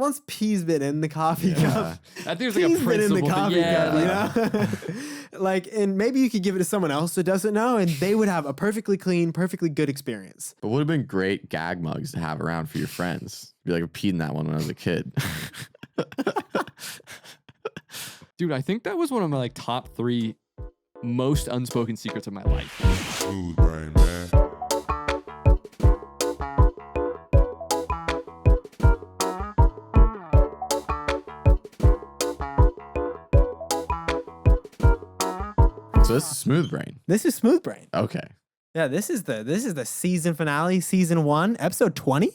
once pee's been in the coffee cup, I think there's like a pee's been in principle. the coffee cup, you know? Like, and maybe you could give it to someone else that doesn't know, and they would have a perfectly clean, perfectly good experience. But would have been great gag mugs to have around for your friends. Be like, I peed in that one when I was a kid. Dude, I think that was one of my like top 3 most unspoken secrets of my life. Smooth brain, man. So this is Smooth Brain. This is Smooth Brain. Okay. Yeah, this is the season finale, season 1, episode 20.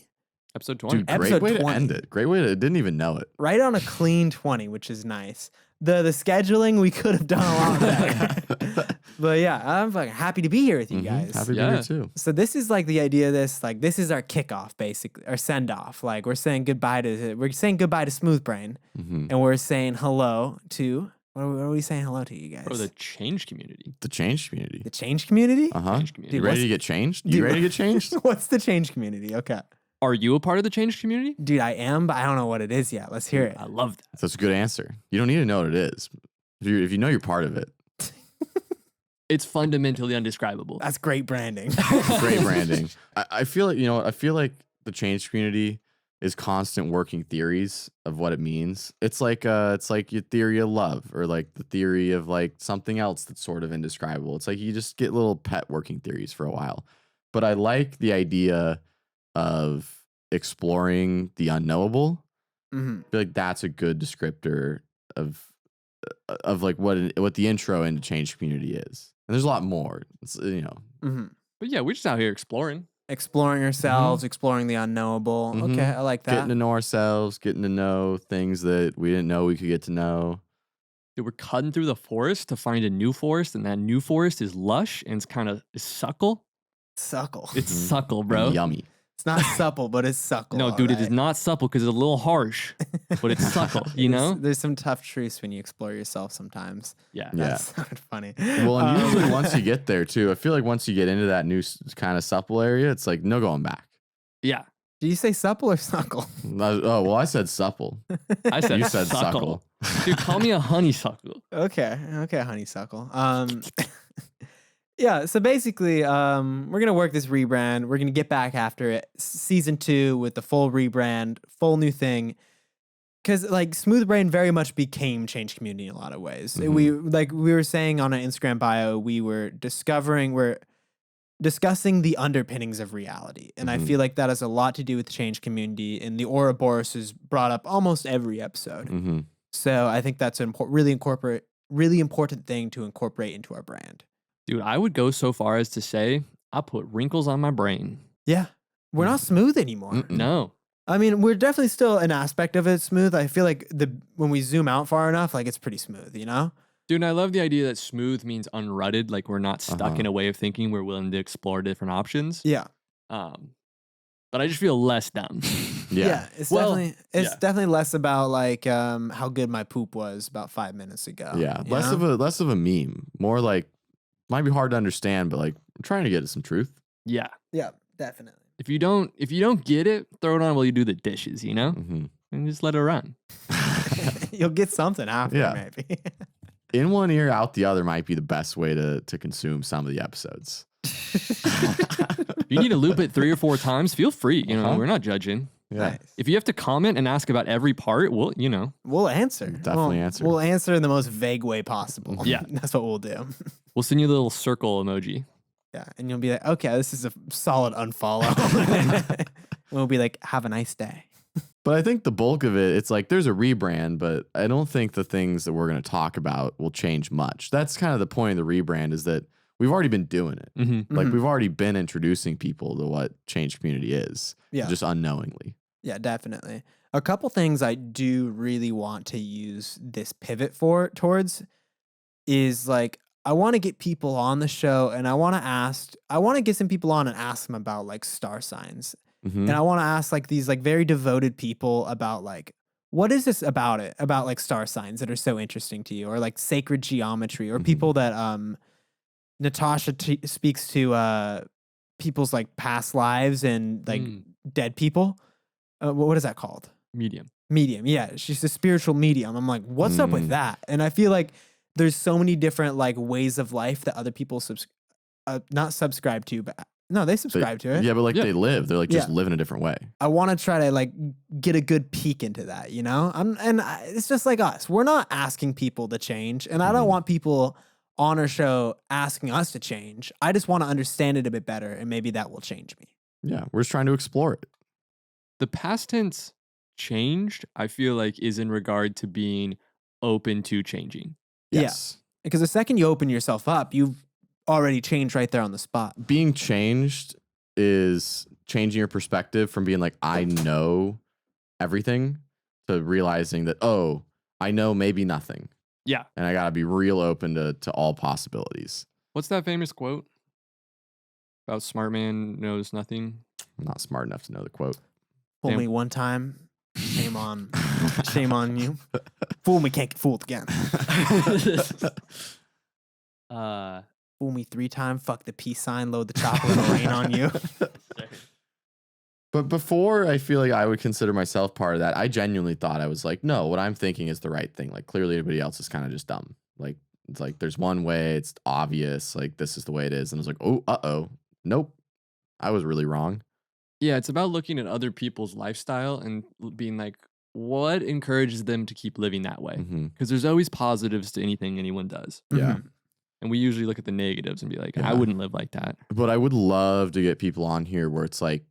Episode 20. Dude, great Episode way 20. to end it. Great way to, didn't even know it. Right on a clean 20, which is nice. The scheduling, we could have done a lot better. But yeah, I'm fucking happy to be here with you guys. Happy to be Yeah. here too. So this is like the idea of this, like this is our kickoff basically, our send off. Like we're saying goodbye to Smooth Brain, and we're saying hello to what are we saying hello to, you guys? Bro, the change community. The change community. The change community? Uh-huh. Change community. You Dude, ready to get changed? You ready to get changed? What's the change community? Okay. Are you a part of the change community? Dude, I am, but I don't know what it is yet. Let's hear it. I love that. That's a good answer. You don't need to know what it is. If you know you're part of it, It's fundamentally undescribable. That's great branding. great branding. I feel like, I feel like the change community is constant working theories of what it means. It's like your theory of love, or like the theory of like something else that's sort of indescribable. It's like you just get little pet working theories for a while. But I like the idea of exploring the unknowable. Mhm. I feel like that's a good descriptor of like what the intro into change community is. And there's a lot more. It's, Mhm. But yeah, we're just out here exploring. Exploring ourselves, exploring the unknowable. Mhm. Okay, I like that. getting to know ourselves, getting to know things that we didn't know we could get to know. Dude, we're cutting through the forest to find a new forest, and that new forest is lush and it's kind of suckle. Suckle. It's Mhm. suckle, bro. Yummy. It's not supple, but it's suckle. No, dude, it is alright. not supple because it's a little harsh, but it's suckle, you know? There's some tough truths when you explore yourself sometimes. Yeah. Yeah. That sounded funny. Well, and usually once you get there too, I feel like once you get into that new kind of supple area, it's like no going back. Yeah. Do you say supple or suckle? Oh, well, I said supple. I said You said suckle. Dude, call me a honeysuckle. Okay, honeysuckle. Yeah, so basically, we're gonna work this rebrand. We're gonna get back after it, season 2 with the full rebrand, full new thing. Because like Smooth Brain very much became change community in a lot of ways. We were saying on our Instagram bio, we're discussing the underpinnings of reality, and I feel like that has a lot to do with the change community. And the Ouroboros is brought up almost every episode. So I think that's a really important thing to incorporate into our brand. Dude, I would go so far as to say I put wrinkles on my brain. Yeah. We're not smooth anymore. No. I mean, we're definitely still an aspect of it smooth. I feel like when we zoom out far enough, like it's pretty smooth, you know? Dude, and I love the idea that smooth means unrutted. Like we're not stuck in a way of thinking. We're willing to explore different options. Yeah. But I just feel less dumb. Yeah. It's Well, definitely less about like how good my poop was about 5 minutes ago. Yeah. you Less know? of a meme. More like, might be hard to understand, but like I'm trying to get at some truth. Yeah. Yeah, definitely. If you don't get it, throw it on while you do the dishes, you know? And just let it run. You'll get something after, Yeah. maybe. In one ear, out the other might be the best way to consume some of the episodes. If you need to loop it 3 or 4 times, feel free. You know, we're not judging. Yeah. Nice. If you have to comment and ask about every part, well, you know. We'll answer. Definitely answer. We'll answer in the most vague way possible. Yeah. That's what we'll do. We'll send you a little circle emoji. Yeah. And you'll be like, okay, this is a solid unfollow. And we'll be like, have a nice day. But I think the bulk of it, it's like there's a rebrand, but I don't think the things that we're going to talk about will change much. That's kind of the point of the rebrand, is that we've already been doing it. Like we've already been introducing people to what change community is, Yeah. just unknowingly. Yeah, definitely. A couple things I do really want to use this pivot towards is like, I want to get people on the show, and I want to get some people on and ask them about like star signs. And I want to ask like these like very devoted people about like, what is this about like star signs that are so interesting to you, or like sacred geometry, or people that Natasha speaks to people's like past lives and like dead people. What is that called? Medium. Medium. Yeah, she's a spiritual medium. I'm like, what's up with Mm. that? And I feel like there's so many different like ways of life that other people not subscribe to, but no, they subscribe to it. Yeah, but like Yeah. they live. They're like just Yeah. living a different way. I want to try to like get a good peek into that, you know? It's just like us. We're not asking people to change, and I don't Mhm. want people on our show asking us to change. I just want to understand it a bit better, and maybe that will change me. Yeah, we're just trying to explore it. The past tense changed, I feel like, is in regard to being open to changing. Yeah. Yes. Because the second you open yourself up, you've already changed right there on the spot. Being changed is changing your perspective from being like, I know everything, to realizing that, oh, I know maybe nothing. Yeah. And I got to be real open to all possibilities. What's that famous quote about smart man knows nothing? I'm not smart enough to know the quote. Fool Damn. me one time, shame on you. Fool me, can't get fooled again. Fool me 3 times, fuck the peace sign, load the chopper, and rain on you. But before I feel like I would consider myself part of that, I genuinely thought I was like, no, what I'm thinking is the right thing. Like clearly everybody else is kind of just dumb. Like it's like there's one way, it's obvious, like this is the way it is. And I was like, oh, uh-oh. Nope. I was really wrong. Yeah, it's about looking at other people's lifestyle and being like, what encourages them to keep living that way? Mhm. Because there's always positives to anything anyone does. Yeah. Mhm. And we usually look at the negatives and be like, Yeah. I wouldn't live like that. But I would love to get people on here where it's like,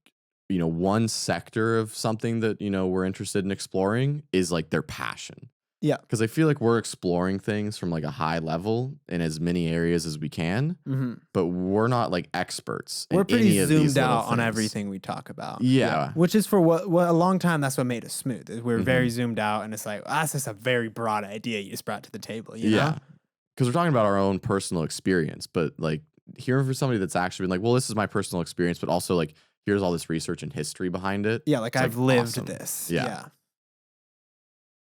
you know, one sector of something that, you know, we're interested in exploring is like their passion. Yeah. Because I feel like we're exploring things from like a high level in as many areas as we can, Mhm. but we're not like experts. We're in pretty any of these zoomed little out on things. everything we talk about. Yeah. Which is for what a long time, that's what made us smooth. Is we're Mhm. very zoomed out, and it's like, that's just a very broad idea you just brought to the table. You know? Yeah. Because we're talking about our own personal experience, but like hearing from somebody that's actually been like, well, this is my personal experience, but also like, here's all this research and history behind it. Yeah, like It's, I've lived awesome. this. Yeah.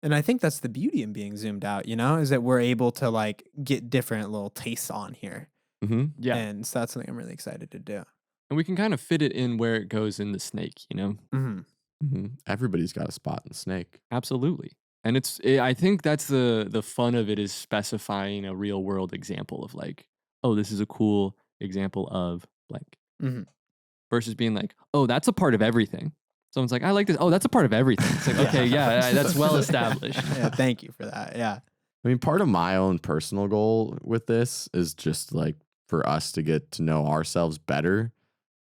And I think that's the beauty in being zoomed out, you know, is that we're able to like get different little tastes on here. Mm-hmm. Yeah. And so that's something I'm really excited to do. And we can kind of fit it in where it goes in the snake, you know? Mm-hmm. Mm-hmm. Everybody's got a spot in the snake. Absolutely. And I think that's the fun of it, is specifying a real world example of like, oh, this is a cool example of blank. Mhm. Versus being like, oh, that's a part of everything. Someone's like, I like this. Oh, that's a part of everything. It's like, Yeah. okay, yeah, that's well established. Yeah, thank you for that. Yeah. I mean, part of my own personal goal with this is just like for us to get to know ourselves better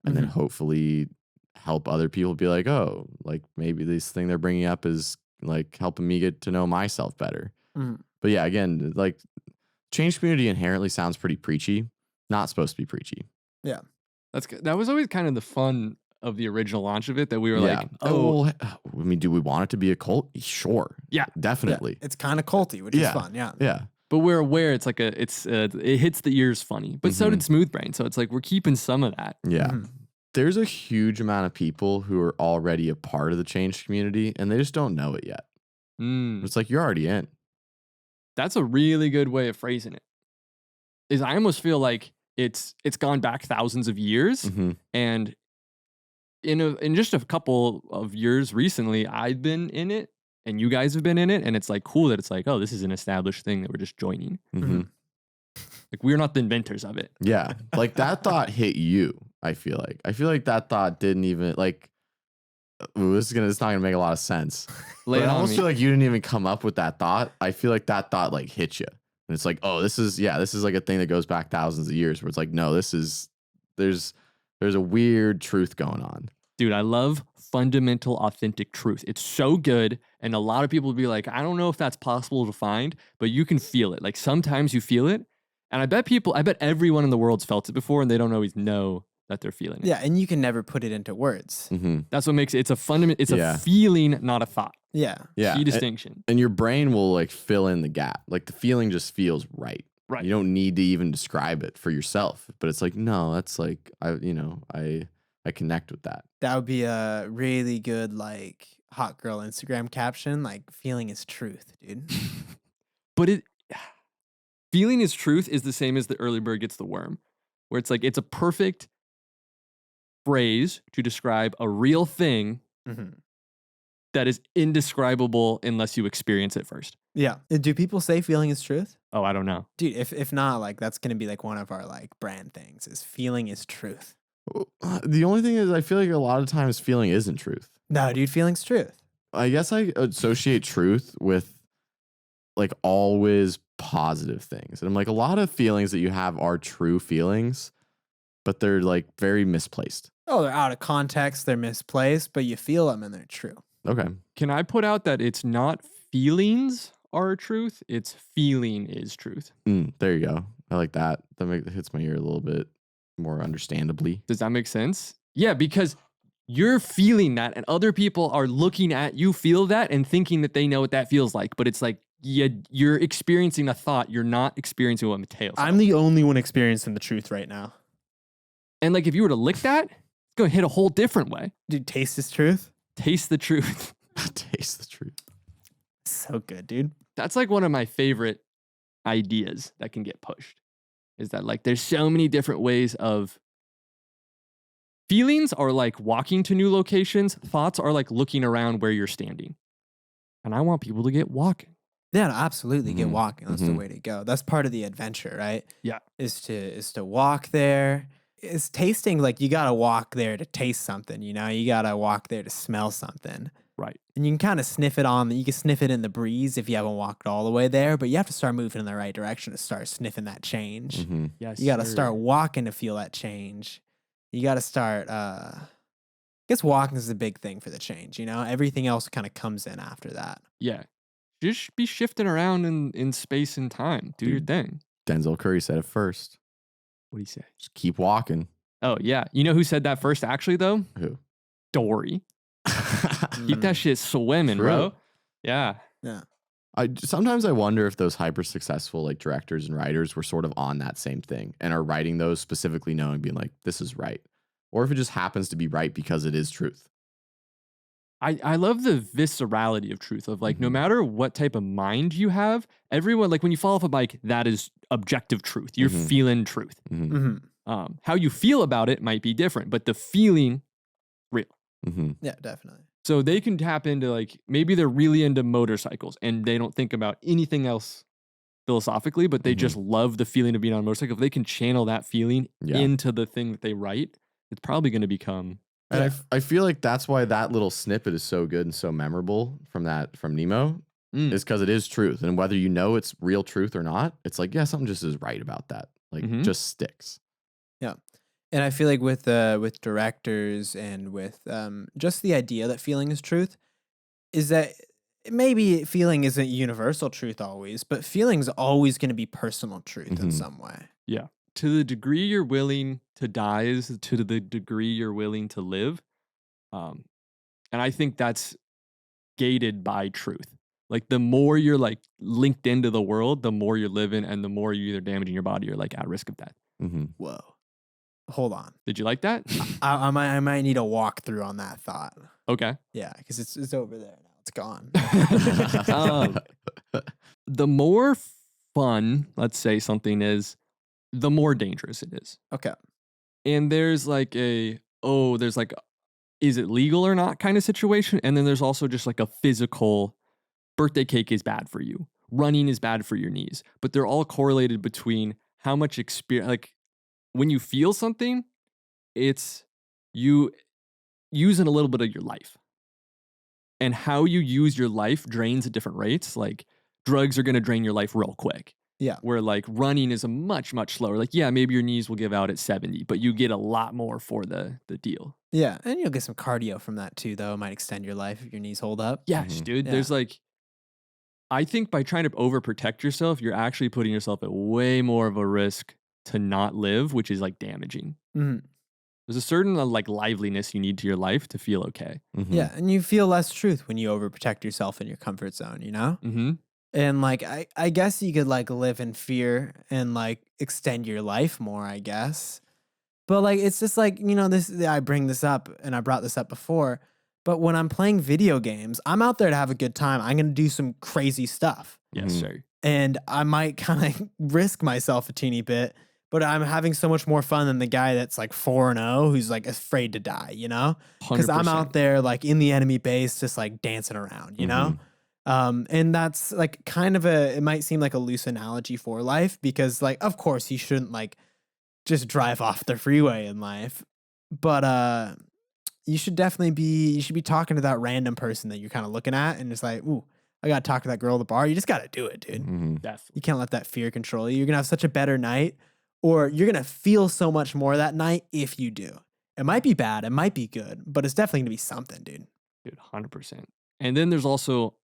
and then Mhm. hopefully help other people be like, oh, like maybe this thing they're bringing up is like helping me get to know myself better. Mhm. But yeah, again, like change community inherently sounds pretty preachy. Not supposed to be preachy. That was always kind of the fun of the original launch of it, that we were Yeah. like, oh, Well, I mean, do we want it to be a cult? Sure. Yeah. Definitely. It's kind of culty, which Yeah. is fun. Yeah. Yeah. but we're aware it's like it hits the ears funny. But so Mhm. did Smooth Brain. So it's like we're keeping some of that. Yeah. Mhm. There's a huge amount of people who are already a part of the change community and they just don't know it yet. Mm, It's like you're already in. that's a really good way of phrasing it. Is I almost feel like it's gone back thousands of years, Mhm. and in just a couple of years recently, I've been in it, and you guys have been in it, and it's like cool that it's like, oh, this is an established thing that we're just joining. Mhm. Like we're not the inventors of it. Yeah. Like that thought hit you, I feel like. I feel like that thought didn't even like it's not gonna make a lot of sense. Lay But it I on almost me. feel like you didn't even come up with that thought. I feel like that thought like hit you. And it's like, oh, this is like a thing that goes back thousands of years where it's like, no, there's a weird truth going on. Dude, I love fundamental, authentic truth. It's so good. And a lot of people will be like, I don't know if that's possible to find, but you can feel it. Like sometimes you feel it. And I bet everyone in the world's felt it before, and they don't always know that they're feeling it. Yeah. And you can never put it into words. Mm-hmm. That's what makes it. It's a fundament. It's Yeah. a feeling, not a thought. Yeah. Yeah. Key distinction. And your brain will like fill in the gap. Like the feeling just feels right. Right. You don't need to even describe it for yourself. But it's like, no, that's like I connect with that. That would be a really good, like, hot girl Instagram caption. Like, feeling is truth, dude. But feeling is truth is the same as the early bird gets the worm, where it's like it's a perfect phrase to describe a real thing Mm-hmm. that is indescribable unless you experience it first. Yeah. Do people say feeling is truth? Oh, I don't know. Dude, if not, like that's gonna be like one of our like brand things is feeling is truth. The only thing is, I feel like a lot of times feeling isn't truth. No, dude, feeling's truth. I guess I associate truth with like always positive things. And I'm like, a lot of feelings that you have are true feelings, but they're like very misplaced. Oh, they're out of context, they're misplaced, but you feel them and they're true. Okay. Can I put out that it's not feelings are truth, it's feeling is truth. There you go. I like that. That hits my ear a little bit more understandably. Does that make sense? Yeah, because you're feeling that and other people are looking at you feel that and thinking that they know what that feels like. But it's like, yeah, you're experiencing a thought. You're not experiencing what Mateo felt. I'm the only one experiencing the truth right now. And like, if you were to lick that, it's going to hit a whole different way. Dude, taste is truth. Taste the truth. Taste the truth. So good, dude. That's like one of my favorite ideas that can get pushed. Is that like, there's so many different ways of feelings are like walking to new locations. Thoughts are like looking around where you're standing. And I want people to get walking. Yeah, no, absolutely. Get Mhm. walking. That's the Mhm. way to go. That's part of the adventure, right? Yeah. Is to walk there. It's tasting, like you gotta walk there to taste something, you know? You gotta walk there to smell something. Right. And you can kind of sniff it on, you can sniff it in the breeze if you haven't walked all the way there, but you have to start moving in the right direction to start sniffing that change. Mm-hmm. Yes. You gotta sir. start walking to feel that change. You gotta start, I guess walking is the big thing for the change, you know? Everything else kind of comes in after that. Yeah. Just be shifting around in space and time. Do your Dude. thing. Denzel Curry said it first. What do you say? Just keep walking. Oh, yeah. You know who said that first, actually, though? Who? Dory. Keep Mm. that shit swimming, True. bro. Yeah. Sometimes I wonder if those hyper successful like directors and writers were sort of on that same thing and are writing those specifically knowing, being like, this is right. Or if it just happens to be right because it is truth. I love the viscerality of truth of like, no Mhm. matter what type of mind you have, everyone, like when you fall off a bike, that is objective truth. You're Mhm. feeling truth. Mm-hmm. Hmm. How you feel about it might be different, but the feeling, real. Mm-hmm. Yeah, definitely. So they can tap into like, maybe they're really into motorcycles and they don't think about anything else philosophically, but they Mhm. just love the feeling of being on a motorcycle. If they can channel that feeling Yeah. into the thing that they write, it's probably going to become. And Yeah. I feel like that's why that little snippet is so good and so memorable from Nemo is because it is truth. And whether you know it's real truth or not, it's like, yeah, something just is right about that. Like Mhm. just sticks. And I feel like with directors and with just the idea that feeling is truth is that maybe feeling isn't universal truth always, but feeling's always going to be personal truth in Mhm. some way. To the degree you're willing to die is to the degree you're willing to live. And I think that's gated by truth. Like the more you're like linked into the world, the more you're living and the more you're either damaging your body or like at risk of death. Mm-hmm. Whoa. Hold on. Did you like that? I might need a walkthrough on that thought. Okay. Yeah, because it's over there now. It's gone. Um, the more fun, let's say something is, the more dangerous it is. Okay. And there's like is it legal or not kind of situation. And then there's also just like a physical birthday cake is bad for you. Running is bad for your knees. But they're all correlated between how much experience, like when you feel something, it's you using a little bit of your life. And how you use your life drains at different rates. Like drugs are going to drain your life real quick. Yeah. Where like running is a much, much slower. Like, yeah, maybe your knees will give out at 70, but you get a lot more for the deal. Yeah, and you'll get some cardio from that too, though. It might extend your life if your knees hold up. Yes, Mhm. dude. Yeah. There's like, I think by trying to overprotect yourself, you're actually putting yourself at way more of a risk to not live, which is like damaging. Mhm. There's a certain like liveliness you need to your life to feel okay. Mm-hmm. Yeah, and you feel less truth when you overprotect yourself in your comfort zone, you know? Mm-hmm. And like I guess you could like live in fear and like extend your life more, I guess. But like it's just like, you know, I bring this up and I brought this up before, but when I'm playing video games, I'm out there to have a good time. I'm going to do some crazy stuff. Yes, Mhm. sir. And I might kind of risk myself a teeny bit, but I'm having so much more fun than the guy that's like 4-0 who's like afraid to die, you know? Because I'm 100%. out there like in the enemy base just like dancing around, you know? And that's like kind of it might seem like a loose analogy for life because like of course you shouldn't like just drive off the freeway in life. But you should be talking to that random person that you're kind of looking at and it's like, ooh, I gotta talk to that girl at the bar. You just gotta do it, dude. Definitely. You can't let that fear control you. You're gonna have such a better night, or you're gonna feel so much more that night if you do. It might be bad, it might be good, but it's definitely gonna be something, dude. Dude, 100%. And then there's also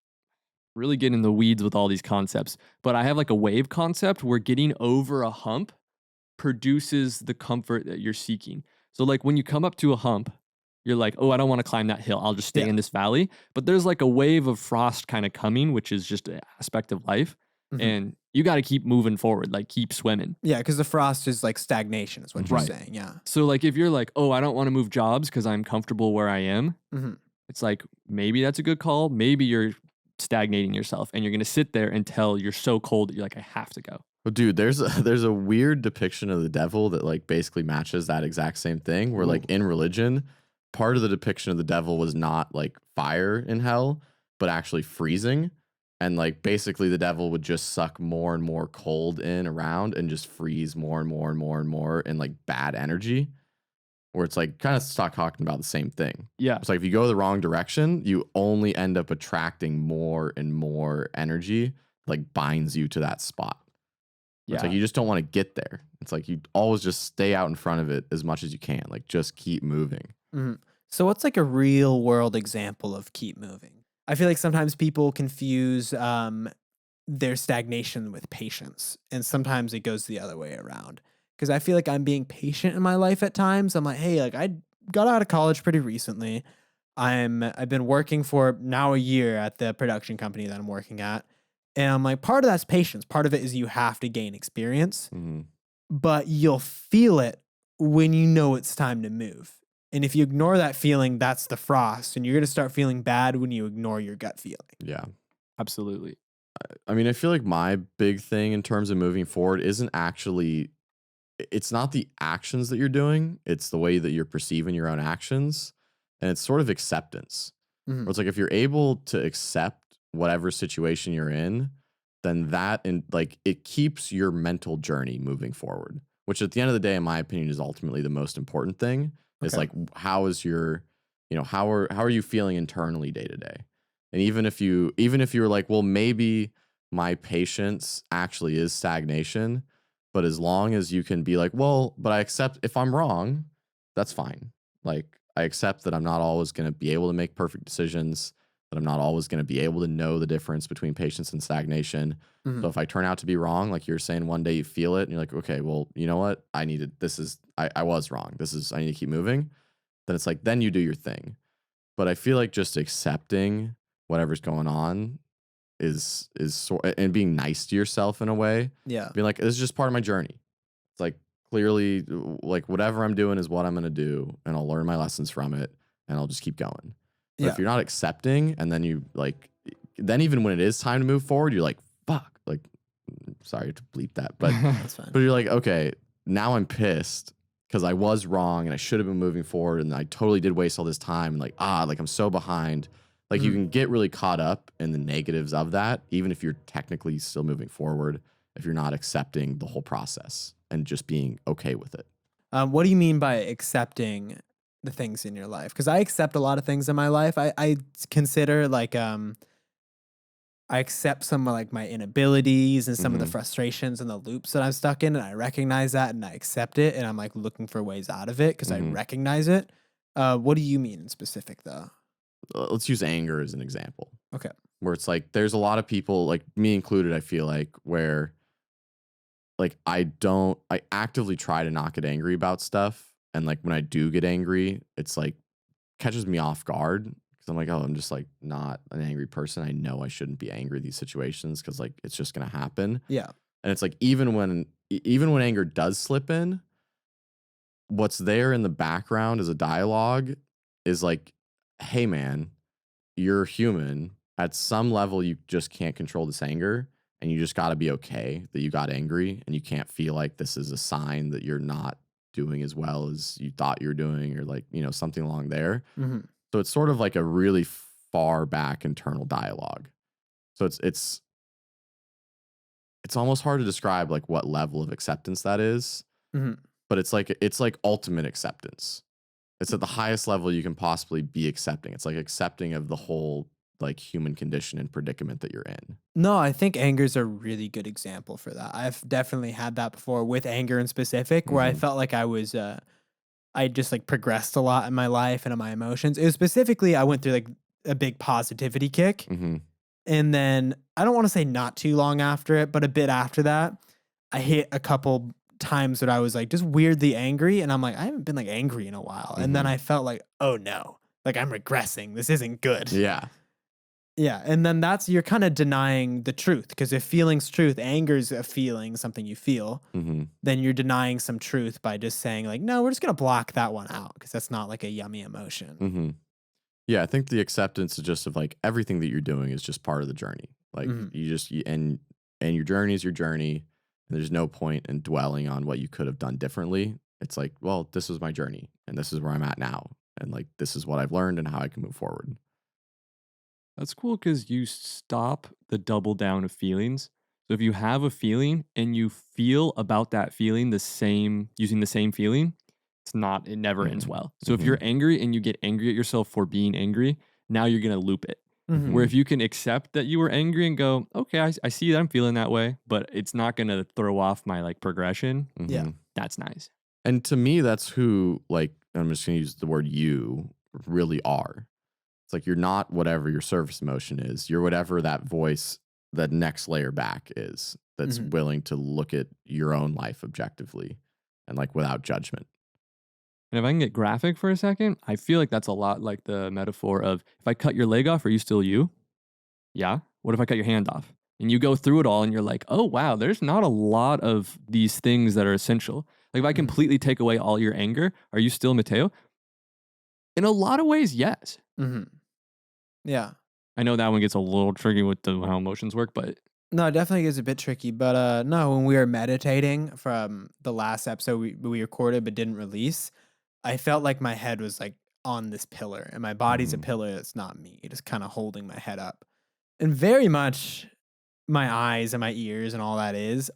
really getting in the weeds with all these concepts, but I have like a wave concept where getting over a hump produces the comfort that you're seeking. So like when you come up to a hump, you're like, oh, I don't want to climb that hill. I'll just stay Yeah. in this valley. But there's like a wave of frost kind of coming, which is just an aspect of life. Mhm. And you got to keep moving forward, like keep swimming. Yeah, because the frost is like stagnation, is what you're Right. saying. Yeah. So like if you're like, oh, I don't want to move jobs because I'm comfortable where I am, hmm it's like maybe that's a good call. Maybe you're stagnating yourself and you're going to sit there until you're so cold that you're like, I have to go. Well, dude, there's a weird depiction of the devil that like basically matches that exact same thing. Where like in religion, part of the depiction of the devil was not like fire in hell, but actually freezing. And like basically the devil would just suck more and more cold in around and just freeze more and more and more and more in like bad energy. Where it's like kind of start talking about the same thing. Yeah. It's like if you go the wrong direction, you only end up attracting more and more energy, like binds you to that spot. It's like you just don't want to get there. It's like you always just stay out in front of it as much as you can. Like just keep moving. hmm So what's like a real world example of keep moving? I feel like sometimes people confuse their stagnation with patience, and sometimes it goes the other way around. Because I feel like I'm being patient in my life at times. I'm like, hey, like I got out of college pretty recently. I've been working for now a year at the production company that I'm working at. And I'm like, part of that's patience. Part of it is you have to gain experience, but you'll feel it when you know it's time to move. And if you ignore that feeling, that's the frost. And you're going to start feeling bad when you ignore your gut feeling. Yeah. Absolutely. I mean, I feel like my big thing in terms of moving forward isn't actually, it's not the actions that you're doing, it's the way that you're perceiving your own actions. And it's sort of acceptance. Mhm. Where it's like if you're able to accept whatever situation you're in, then that and like it keeps your mental journey moving forward, which at the end of the day, in my opinion, is ultimately the most important thing. Is Okay. like how is your, how are you feeling internally day to day? And even if you were like, well, maybe my patience actually is stagnation, but as long as you can be like, well, but I accept if I'm wrong, that's fine. Like I accept that I'm not always going to be able to make perfect decisions, that I'm not always going to be able to know the difference between patience and stagnation. Mhm. So if I turn out to be wrong, like you're saying, one day you feel it and you're like, okay, well, you know what? I was wrong. I need to keep moving. Then it's like, then you do your thing. But I feel like just accepting whatever's going on and being nice to yourself in a way, Yeah. being like, this is just part of my journey. It's like clearly like whatever I'm doing is what I'm going to do and I'll learn my lessons from it and I'll just keep going. But Yeah. if you're not accepting and then you like, then even when it is time to move forward, you're like, fuck, like, sorry to bleep that, but, That's fine. but you're like, okay, now I'm pissed because I was wrong and I should have been moving forward and I totally did waste all this time. And like, like I'm so behind. Like you can get really caught up in the negatives of that, even if you're technically still moving forward, if you're not accepting the whole process and just being okay with it. What do you mean by accepting the things in your life? Because I accept a lot of things in my life. I consider like I accept some of like my inabilities and some of the frustrations and the loops that I'm stuck in, and I recognize that and I accept it, and I'm like looking for ways out of it because I recognize it. What do you mean in specific though? Let's use anger as an example. Okay. Where it's like there's a lot of people, like me included, I feel like, where like I actively try to not get angry about stuff. And like when I do get angry, it's like catches me off guard because I'm like, oh, I'm just like not an angry person. I know I shouldn't be angry at these situations because like it's just gonna happen. Yeah. And it's like even when anger does slip in, what's there in the background as a dialogue is like, hey man, you're human. At some level, you just can't control this anger. and you just got to be okay that you got angry, and you can't feel like this is a sign that you're not doing as well as you thought you were doing, or like, you know, something along there. Mm-hmm. So it's sort of like a really far back internal dialogue. So it's almost hard to describe like what level of acceptance that is, Mm-hmm. but it's like ultimate acceptance. It's at the highest level you can possibly be accepting. It's like accepting of the whole like human condition and predicament that you're in. No, I think anger is a really good example for that. I've definitely had that before with anger in specific, where I Mhm. felt like I just like progressed a lot in my life and in my emotions. It was specifically, I went through like a big positivity kick. Mm-hmm. And then I don't want to say not too long after it, but a bit after that, I hit a couple times that I was like just weirdly angry. And I'm like, I haven't been like angry in a while. And then Mhm. I felt like, oh no, like I'm regressing. This isn't good. Yeah. Yeah. And then you're kind of denying the truth, because if feeling's truth, anger's a feeling, something you feel, Mm-hmm. then you're denying some truth by just saying like, no, we're just going to block that one out because that's not like a yummy emotion. Mm-hmm. Yeah, I think the acceptance is just of like everything that you're doing is just part of the journey. Like Mhm. and your journey is your journey. And there's no point in dwelling on what you could have done differently. It's like, well, this was my journey, and this is where I'm at now, and like this is what I've learned and how I can move forward. That's cool because you stop the double down of feelings. So if you have a feeling and you feel about that feeling the same, using the same feeling, it never ends Mhm. well. So if Mhm. you're angry and you get angry at yourself for being angry, now you're going to loop it. Mhm. Where if you can accept that you were angry and go, okay, I see that I'm feeling that way, but it's not going to throw off my like progression. Yeah. Mhm. That's nice. And to me, that's who, like, I'm just gonna use the word you really are. It's like you're not whatever your surface emotion is. You're whatever that voice, that next layer back is, that's Mhm. willing to look at your own life objectively and like without judgment. And if I can get graphic for a second, I feel like that's a lot like the metaphor of if I cut your leg off, are you still you? Yeah. What if I cut your hand off? And you go through it all and you're like, oh, wow, there's not a lot of these things that are essential. Like if I Mhm. completely take away all your anger, are you still Mateo? In a lot of ways, yes. Mhm. Yeah. I know that one gets a little tricky with how emotions work, but No, it definitely gets a bit tricky. But no, when we were meditating from the last episode we recorded but didn't release, I felt like my head was like on this pillar, and my body's a Mhm. pillar that's not me. It is kind of holding my head up. And very much my eyes and my ears and all that is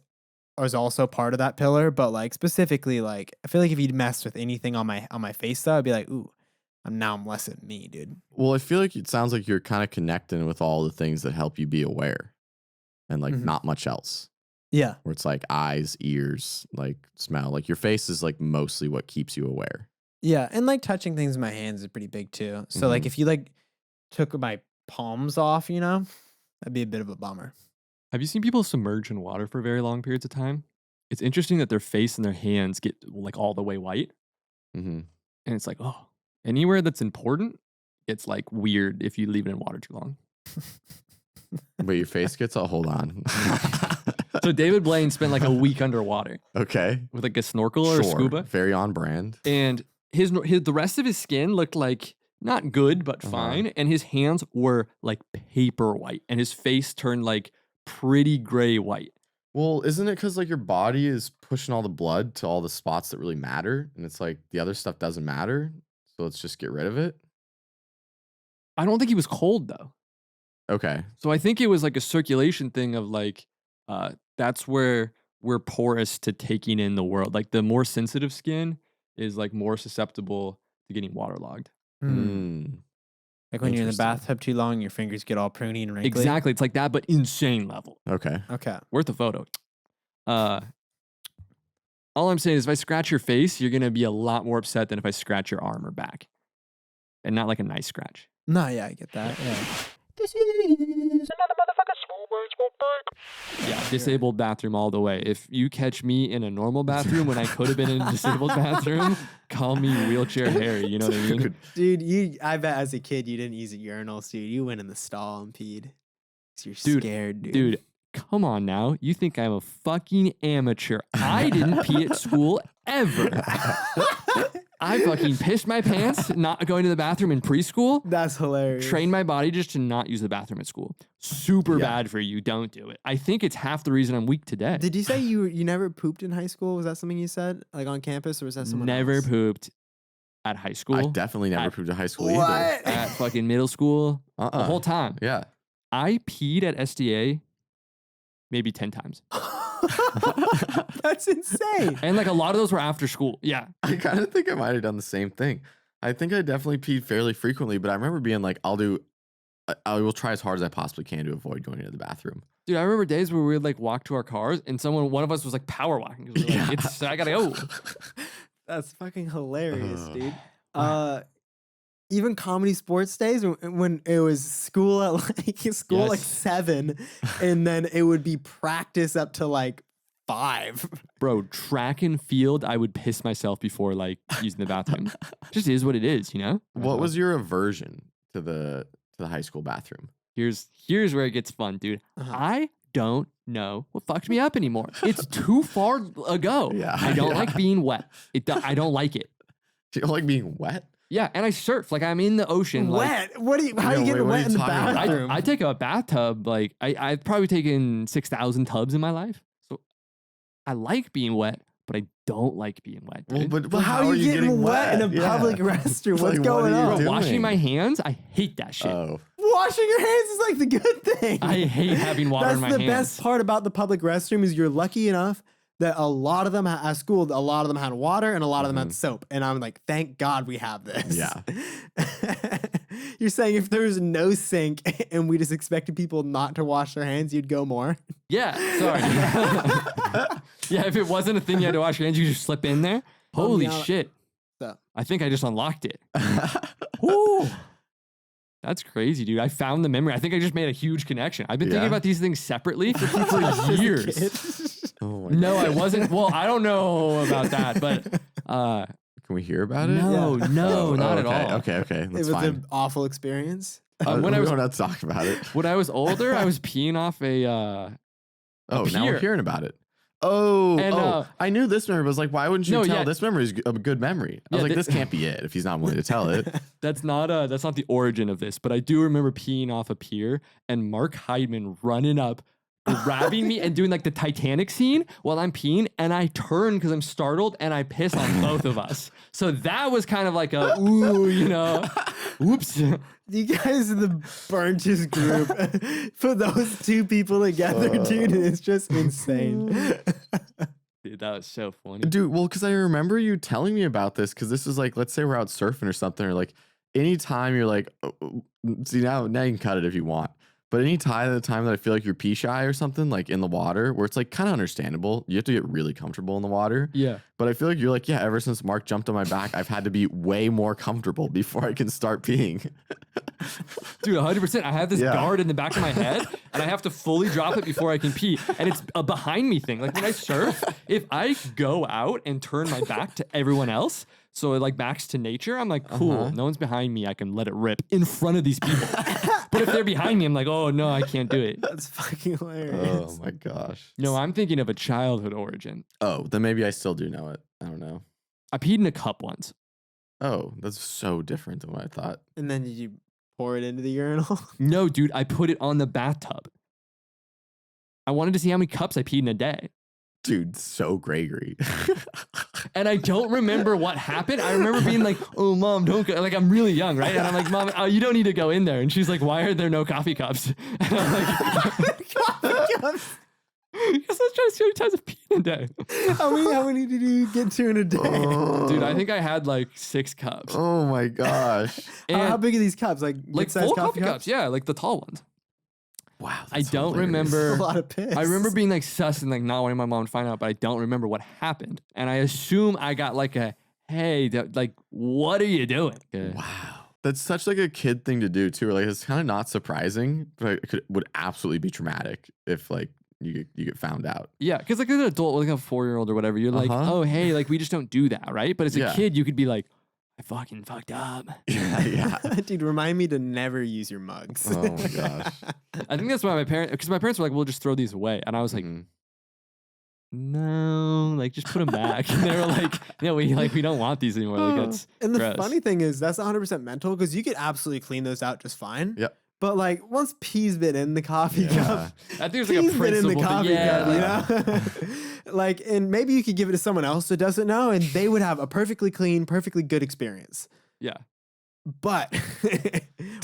also part of that pillar. But like specifically, like I feel like if you messed with anything on my face though, I'd be like, ooh, I'm less than me, dude. Well, I feel like it sounds like you're kind of connecting with all the things that help you be aware and like Mhm. not much else. Yeah. Where it's like eyes, ears, like smell. Like your face is like mostly what keeps you aware. Yeah. And like touching things in my hands is pretty big too. So like Mhm. if you like took my palms off, that'd be a bit of a bummer. have you seen people submerge in water for very long periods of time? It's interesting that their face and their hands get like all the way white. Mm-hmm. And it's like, oh, anywhere that's important, it's like weird if you leave it in water too long. But your face gets a hold on. So David Blaine spent like a week underwater Okay. with like a snorkel or a Sure. scuba. Very on brand. And the rest of his skin looked like not good, but fine. And his hands were like paper white. And his face turned like pretty gray white. Well, isn't it because like your body is pushing all the blood to all the spots that really matter? And it's like the other stuff doesn't matter. So let's just get rid of it. I don't think he was cold though. Okay. So I think it was like a circulation thing of like, that's where we're porous to taking in the world. Like the more sensitive skin is like more susceptible to getting waterlogged. Mm. Like when you're in the Interesting. bathtub too long, your fingers get all pruny and wrinkly. Exactly. It's like that, but insane level. Okay. Okay. Worth a photo. All I'm saying is if I scratch your face, you're going to be a lot more upset than if I scratch your arm or back. And not like a nice scratch. No, yeah, I get that. Yeah. This is another motherfucker smoke break. Yeah, disabled bathroom all the way. If you catch me in a normal bathroom when I could have been in a disabled bathroom, call me wheelchair Harry. You know what I mean? Dude, I bet as a kid you didn't use urinals, dude. You went in the stall and peed. 'Cause you're scared, dude. Dude, come on now. You think I'm a fucking amateur. I didn't pee at school ever. I fucking pissed my pants not going to the bathroom in preschool. That's hilarious. Train my body just to not use the bathroom at school. Super Yeah. bad for you. Don't do it. I think it's half the reason I'm weak today. Did you say you never pooped in high school? Was that something you said, like on campus, or was that someone Never else? pooped at high school. I definitely never At- proved to high school either. What? At fucking middle school. The whole time. Yeah. I peed at SDA maybe 10 times. That's insane. And like a lot of those were after school. Yeah. I kind of think I might have done the same thing. I think I definitely peed fairly frequently, but I remember being like, I will try as hard as I possibly can to avoid going into the bathroom. Dude, I remember days where we would like walk to our cars and one of us was like power walking. 'Cause we were like, I gotta go. That's fucking hilarious, dude. Even comedy sports days when it was school at like like Yes. 7, and then it would be practice up to like 5. Bro, track and field, I would piss myself before like using the bathroom. Just is what it is, you know? What was your aversion to the high school bathroom? Here's where it gets fun, dude. Uh-huh. I don't know what fucked me up anymore. It's too far ago. Yeah, I don't yeah. like being wet. I don't like it. Do you like being wet? Yeah, and I surf. Like I'm in the ocean. Wet? What do you? How are you wait, getting what are wet you in the talking about? bathroom? I take a bathtub. Like I've probably taken 6,000 tubs in my life. So I like being wet, but I don't like being wet. Well, dude. but Well, how are you getting wet in a Yeah. public restroom? It's What's like, what going are you on? doing? Washing my hands, I hate that shit. Oh, Washing your hands is like the good thing. I hate having water That's in my the hands. best part about the public restroom is you're lucky enough that a lot of them at school, a lot of them had water and a lot of them had soap. And I'm like, thank God we have this. Yeah. You're saying if there was no sink and we just expected people not to wash their hands, you'd go more? Yeah, sorry. Yeah, if it wasn't a thing you had to wash your hands, you could just slip in there. Holy out. shit. So- I think I just unlocked it. Woo. That's crazy, dude. I found the memory. I think I just made a huge connection. I've been thinking Yeah? about these things separately for As a years. kid. oh my No, God. I wasn't. Well, I don't know about that, but Can we hear about it? no, Yeah. no, Oh, not okay, at all. Okay, It that's was fine. an awful experience. When we I was don't have to talk about it. when I was older, I was peeing off a Oh, now pier. we're hearing about it. Oh, And, I knew this memory, but I was like, why wouldn't you No, tell yeah. this memory is a good memory? I was Yeah, like, the- this can't be it if he's not willing to tell it. that's not the origin of this, but I do remember peeing off a pier and Mark Heidman running up, grabbing me and doing like the Titanic scene while I'm peeing, and I turn because I'm startled and I piss on both of us. So that was kind of like a ooh, you know, oops. You guys are the burntest group. Put those two people together, dude, it's just insane. Dude, that was so funny. Dude, well, because I remember you telling me about this, because this is like, let's say we're out surfing or something, or like anytime you're like, see, now you can cut it if you want. But any time that I feel like you're pee shy or something, like in the water, where it's like kind of understandable, you have to get really comfortable in the water. Yeah. But I feel like you're like, yeah, ever since Mark jumped on my back, I've had to be way more comfortable before I can start peeing. Dude, 100%. I have this Yeah. guard in the back of my head, and I have to fully drop it before I can pee. And it's a behind me thing. Like when I surf, if I go out and turn my back to everyone else, so it like backs to nature, I'm like, cool, no one's behind me. I can let it rip in front of these people. But if they're behind me, I'm like, oh no, I can't do it. That's fucking Oh hilarious. my gosh. No, I'm thinking of a childhood origin. Oh, then maybe I still do know it. I don't know. I peed in a cup once. Oh, that's so different than what I thought. And then did you pour it into the urinal? No, dude, I put it on the bathtub. I wanted to see how many cups I peed in a day. Dude, so Gregory. And I don't remember what happened. I remember being like, oh, mom, don't go. Like, I'm really young, right? And I'm like, mom, you don't need to go in there. And she's like, why are there no coffee cups? And I'm like, because I was trying to see how many times I've peed in a day. how many did you get to in a day? Dude, I think I had like 6 cups. Oh my gosh. How And big are these cups? Like full good-sized coffee cups. Yeah, like the tall ones. Wow. I that's don't hilarious. remember. A lot of piss. I remember being like sus and like not wanting my mom to find out, but I don't remember what happened. And I assume I got like a, hey, like, what are you doing? Wow. That's such like a kid thing to do too. Like it's kind of not surprising, but it would absolutely be traumatic if like you get found out. Yeah, because like as an adult, like a 4-year-old or whatever, you're like, Uh-huh. oh, hey, like we just don't do that, right? But as a Yeah. kid, you could be like, I fucking fucked up. Yeah. Dude, remind me to never use your mugs. Oh my gosh. I think that's why because my parents were like, we'll just throw these away. And I was like, Mhm. no, like just put them back. And they were like, no, we don't want these anymore. Like that's and the gross. funny thing is that's 100% mental because you could absolutely clean those out just fine. Yep. But like once pee's been in the coffee Yeah. cup, I think it's like a pee's been in the principle. coffee Yeah, cup, you know? Like, and maybe you could give it to someone else that doesn't know, and they would have a perfectly clean, perfectly good experience. yeah. But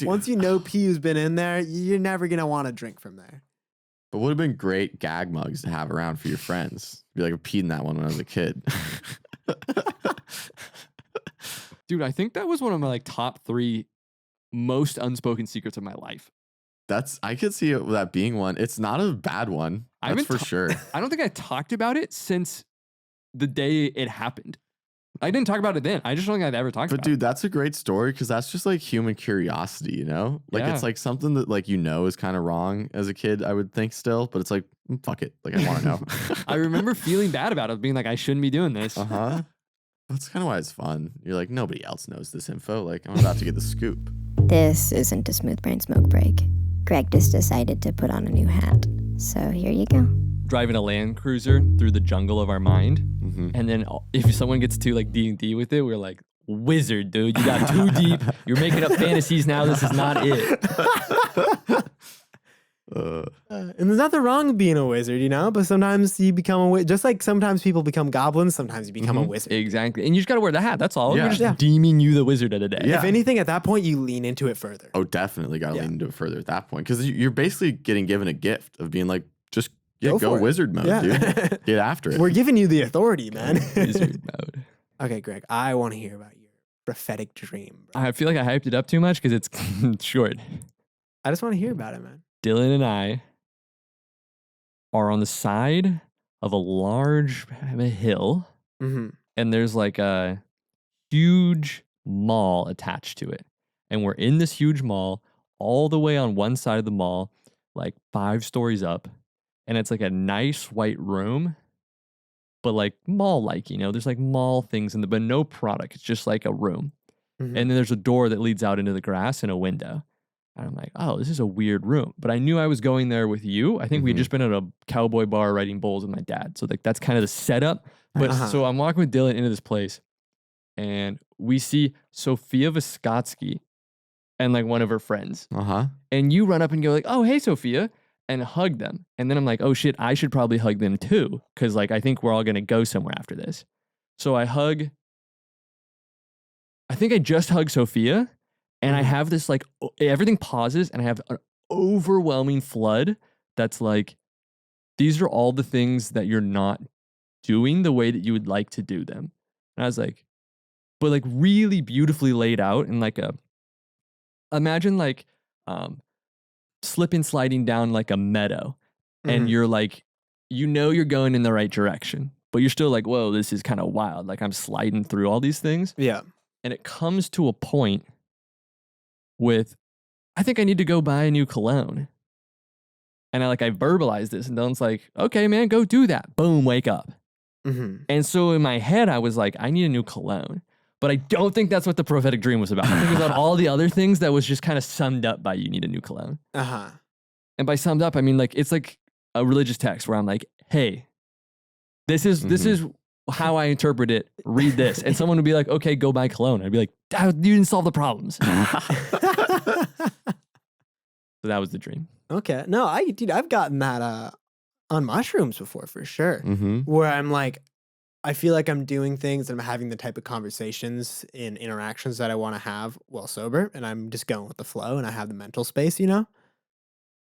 once you know pee's been in there, you're never gonna want to drink from there. But would have been great gag mugs to have around for your friends. Be like, I peed in that one when I was a kid. Dude, I think that was one of my like top 3 most unspoken secrets of my life. I could see that being one. It's not a bad one. I That's haven't for sure. I don't think I talked about it since the day it happened. I didn't talk about it then. I just don't think I'd ever talked But about dude, that's a great story because that's just like human curiosity, you know? Like Yeah. it's like something that like is kind of wrong as a kid, I would think still, but it's like, fuck it. Like I want to know. it. I remember feeling bad about it, being like, I shouldn't be doing this. Uh-huh. That's kind of why it's fun. You're like, nobody else knows this info. Like I'm about to get the scoop. This isn't a Smooth Brain smoke break. Greg just decided to put on a new hat. So here you go. Driving a Land Cruiser through the jungle of our mind. Mhm. And then if someone gets too like D&D with it, we're like, wizard, dude, you got too deep. You're making up fantasies now. This is not it. And there's nothing wrong with being a wizard, you know? But sometimes you become a wizard. Just like sometimes people become goblins, sometimes you become a wizard. Exactly. And you just got to wear the hat. That's all. Yeah. We're just Yeah. deeming you the wizard of the day. Yeah. If anything, at that point, you lean into it further. Oh, definitely got to Yeah. lean into it further at that point because you're basically getting given a gift of being like, just Go go for it. wizard mode, Yeah. dude. Get after it. We're giving you the authority, man. Wizard mode. Okay, Greg, I want to hear about your prophetic dream, bro. I feel like I hyped it up too much because it's short. I just want to hear about it, man. Dylan and I are on the side of a large hill, Mm-hmm. and there's like a huge mall attached to it. And we're in this huge mall, all the way on one side of the mall, like 5 stories up. And it's like a nice white room, but like mall-like, you know, there's like mall things in the, but no product. It's just like a room. Mhm. And then there's a door that leads out into the grass and a window. And I'm like, oh, this is a weird room. But I knew I was going there with you. I think we'd Mhm. just been at a cowboy bar riding bulls with my dad. So like that's kind of the setup. But Uh-huh. so I'm walking with Dylan into this place, and we see Sophia Vysotsky and like one of her friends. Uh-huh. And you run up and go like, oh, hey, Sophia, and hug them. And then I'm like, oh shit, I should probably hug them too. Cause like I think we're all gonna go somewhere after this. So I think I just hugged Sophia, and I have this like everything pauses, and I have an overwhelming flood that's like, these are all the things that you're not doing the way that you would like to do them. And I was like, but like really beautifully laid out in like imagine like slipping sliding down like a meadow, and Mhm. you're like, you know, you're going in the right direction, but you're still like, whoa, this is kind of wild. Like I'm sliding through all these things. Yeah. And it comes to a point with, I think I need to go buy a new cologne. And I verbalized this, and Dylan's like, okay, man, go do that. Boom, wake up. Mm-hmm. And so in my head, I was like, I need a new cologne. But I don't think that's what the prophetic dream was about. I think it was about all the other things that was just kind of summed up by you need a new cologne. Uh-huh. And by summed up, I mean like it's like a religious text where I'm like, hey, this is how I interpret it. Read this. And someone would be like, okay, go buy cologne. I'd be like, you didn't solve the problems. So that was the dream. Okay. No, I've gotten that on mushrooms before for sure. Mm-hmm. Where I'm like, I feel like I'm doing things and I'm having the type of conversations and interactions that I want to have while sober, and I'm just going with the flow, and I have the mental space, you know?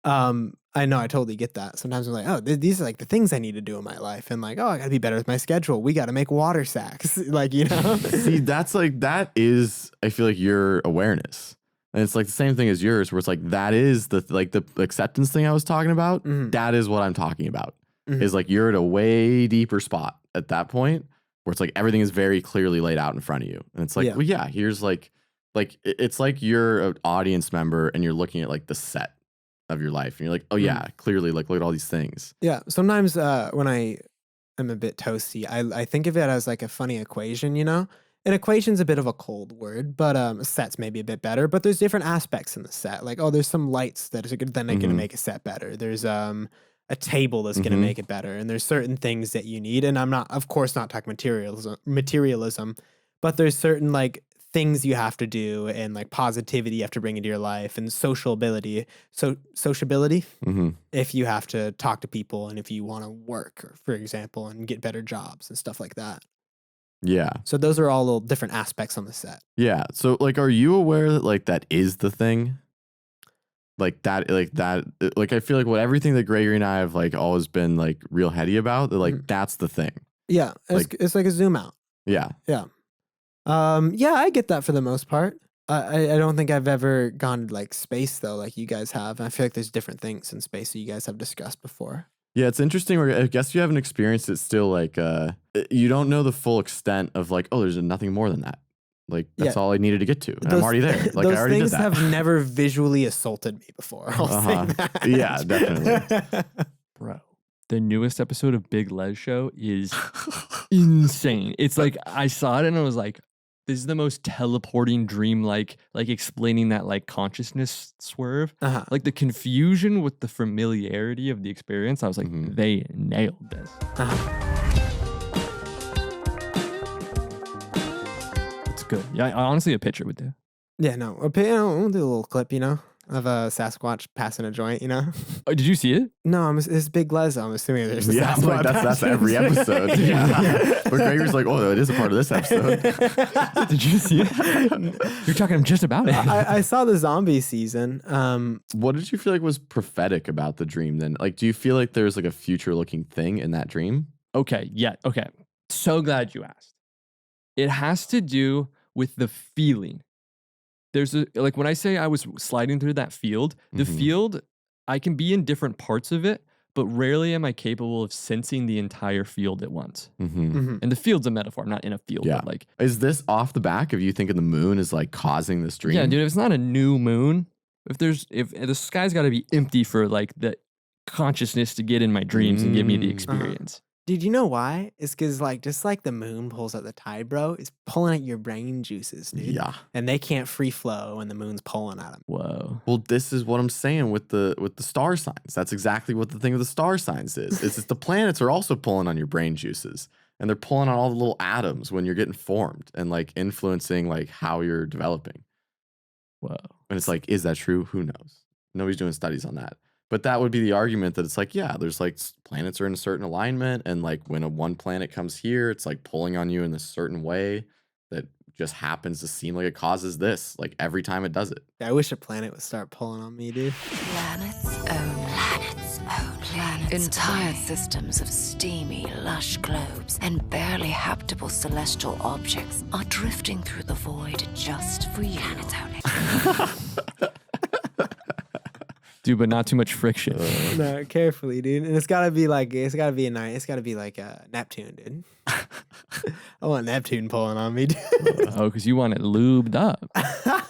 I know, I totally get that. Sometimes I'm like, oh, these are like the things I need to do in my life. And like, oh, I gotta be better with my schedule. We gotta make water sacks. Like, you know? See, that is, I feel like your awareness. And it's like the same thing as yours, where it's like, that is the acceptance thing I was talking about. Mhm. That is what I'm talking about. Mhm. Is like, you're at a way deeper spot at that point where it's like, everything is very clearly laid out in front of you. And it's like, Yeah. well, yeah, here's it's like you're an audience member and you're looking at like the set of your life. And you're like, oh yeah, clearly, like, look at all these things. Yeah. Sometimes when I am a bit toasty, I think of it as like a funny equation, you know? An equation's a bit of a cold word, but a set's maybe a bit better. But there's different aspects in the set. Like, oh, there's some lights that are going to make a set better. There's a table that's going to make it better. And there's certain things that you need. And I'm not, of course, not talking materialism, but there's certain like things you have to do and like positivity you have to bring into your life and sociability. So sociability, if you have to talk to people and if you want to work, for example, and get better jobs and stuff like that. Yeah. So those are all little different aspects on the set. Yeah. So like, are you aware that like that is the thing? Like that, like I feel like everything that Gregory and I have like always been like real heady about, that like that's the thing. Yeah, it's like a zoom out. Yeah. Yeah. Yeah, I get that for the most part. I don't think I've ever gone to like space though, like you guys have. I feel like there's different things in space that you guys have discussed before. Yeah, it's interesting. I guess you haven't experienced it still. Like, you don't know the full extent of like, oh, there's nothing more than that. Like that's all I needed to get to. And I'm already there. Like those I already things did that. have never visually assaulted me before. I'll say that. Yeah, definitely. Bro, the newest episode of Big Les Show is insane. It's like I saw it and I was like, this is the most teleporting dream, like explaining that like consciousness swerve. Like the confusion with the familiarity of the experience. I was like, they nailed this. It's good. Yeah, honestly, a picture would do. Yeah, no. We'll do a little clip, of a Sasquatch passing a joint, Oh, did you see it? No, it's Big Les. I'm assuming there's a Yeah, I'm Sasquatch. like, that's every episode. Yeah. But Gregory's like, oh, it is a part of this episode. Did you see it? You're talking just about it. I saw the zombie season. What did you feel like was prophetic about the dream then? Like, do you feel like there's like a future looking thing in that dream? Okay, yeah, okay. So glad you asked. It has to do with the feeling. There's like when I say I was sliding through that field, the field, I can be in different parts of it, but rarely am I capable of sensing the entire field at once. And the field's a metaphor, not in a field. Yeah. But like, is this off the back of you thinking the moon is like causing this dream? yeah, dude, if it's not a new moon, if the sky's got to be empty for like the consciousness to get in my dreams and give me the experience. Dude, you know why? It's because like just like the moon pulls at the tide, bro, it's pulling at your brain juices, dude. Yeah. And they can't free flow when the moon's pulling at them. Whoa. Well, this is what I'm saying with the star signs. That's exactly what the thing with the star signs is. It's the planets are also pulling on your brain juices, and they're pulling on all the little atoms when you're getting formed and like influencing like how you're developing. Whoa. And it's like, is that true? Who knows? Nobody's doing studies on that. But that would be the argument that it's like, yeah, there's like planets are in a certain alignment. And like when one planet comes here, it's like pulling on you in a certain way that just happens to seem like it causes this, like every time it does it. I wish a planet would start pulling on me, dude. Planets own planets own planets. Entire systems of steamy, lush globes and barely habitable celestial objects are drifting through the void just for you. Planets only. Dude, but not too much friction. No, carefully, dude. And it's gotta be like Neptune, dude. I want Neptune pulling on me, dude. Oh, because you want it lubed up.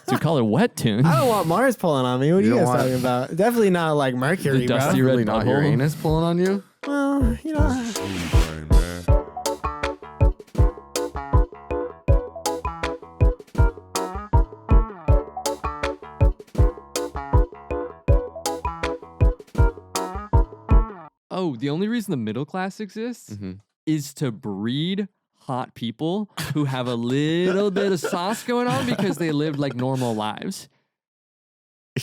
To call it wet tune. I don't want Mars pulling on me. What are you don't guys want- talking about? Definitely not like Mercury, The bro. dusty red Really not butthole. Uranus pulling on you? Well, Smooth brain, man. Oh, the only reason the middle class exists is to breed hot people who have a little bit of sauce going on because they lived like normal lives.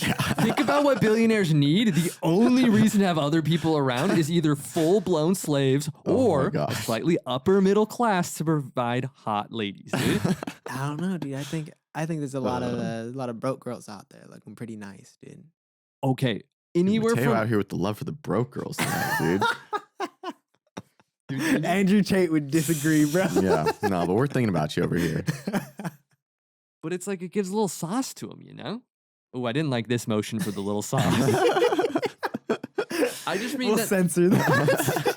Yeah. Think about what billionaires need. The only reason to have other people around is either full-blown slaves or gosh. slightly upper middle class to provide hot ladies, dude. I don't know, dude. I think there's a lot of broke girls out there looking pretty nice, dude. Okay, anywhere Mateo from out here with the love for the broke girls tonight, dude. Andrew Tate would disagree, bro. Yeah, no, but we're thinking about you over here. but it's like it gives a little sauce to them, you know? Oh, I didn't like this motion for the little sauce. I just mean We'll that censor that.